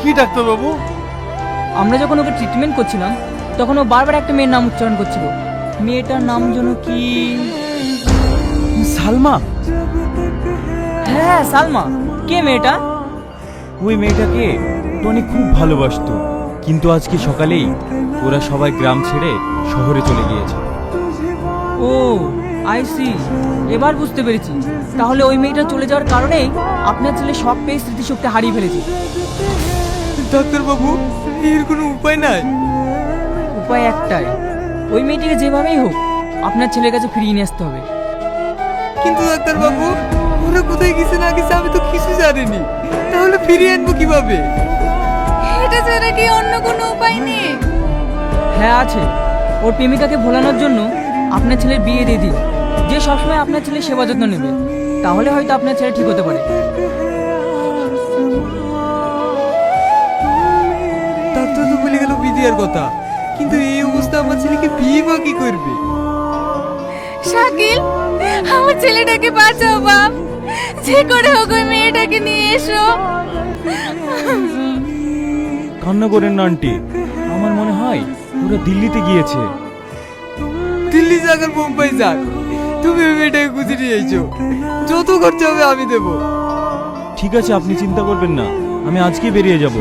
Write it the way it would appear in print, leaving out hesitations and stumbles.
কি ডাক্তারবাবু? আমরা যখন ওকে ট্রিটমেন্ট করছিলাম তখন ও বারবার একটা মেয়ের নাম উচ্চারণ করছিল। মেয়েটার নাম যেন কি? সালমা। হ্যাঁ সালমা। কে মেয়েটা? ওই মেয়েটাকে টনি খুব ভালোবাসতো, কিন্তু আজকে সকালেই ওরা সবাই গ্রাম ছেড়ে শহরে চলে গিয়েছে। ও আই সি, এবার বুঝতে পেরেছি। তাহলে ওই মেয়েটা চলে যাওয়ার কারণেই আপনার ছেলে শক পেয়ে স্মৃতিশক্তি হারিয়ে ফেলেছে। ডাক্তারবাবু, এর কোনো উপায় নাই? উপায় একটাই, ওই মেয়েটিকে যেভাবেই হোক আপনার ছেলের কাছে ফিরিয়ে নিয়ে আসতে হবে। কিন্তু ডাক্তারবাবু, ওরা কোথায় গেছে না গেছে আমি তো কিছু জানিনি, তাহলে ফিরিয়ে আনবো কিভাবে? এটা ছাড়া কি অন্য কোনো উপায় নেই? হ্যাঁ আছে। ওর প্রেমিকাকে ভোলানোর জন্য আপনার ছেলের বিয়ে দিয়ে দিন, যে সবসময় আপনার ছেলের সেবা যত্ন নেবে। তাহলে হয়তো আপনার ছেলে ঠিক হতে পারে। ডাক্তার তো বলে গেল বিদিয়ার কথা, কিন্তু এই অবস্থা আমার ছেলেকে বিয়ে বা কি করবে? শাকিল, আমার ছেলেটাকে বাঁচাও বাপ, যে করে হোক ওই মেয়েটাকে নিয়ে এসো। কান্না করেন না আন্টি, আমার মনে হয় ওরা দিল্লিতে গিয়েছে। দিল্লি যাক আর মুম্বাই যাক, তুমি ওই মেয়েটাকে খুঁজে নিয়ে এসো। যত খরচা হবে আমি দেবো। ঠিক আছে, আপনি চিন্তা করবেন না, আমি আজকেই বেরিয়ে যাব।